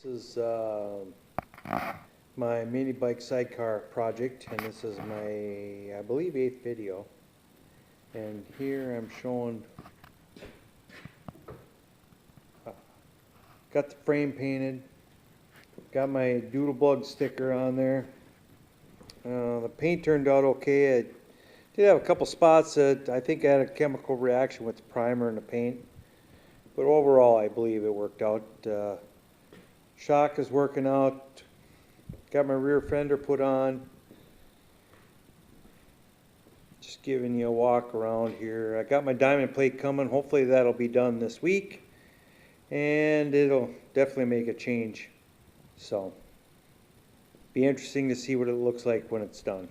This is my mini bike sidecar project, and this is my, I believe, 8th video. And here I'm showing, got the frame painted, got my Doodlebug sticker on there. The paint turned out okay. I did have a couple spots that I think I had a chemical reaction with the primer and the paint, but overall I believe it worked out. Shock is working out. Got my rear fender put on. Just giving you a walk around here. I got my diamond plate coming. Hopefully that'll be done this week, and it'll definitely make a change. So be interesting to see what it looks like when it's done.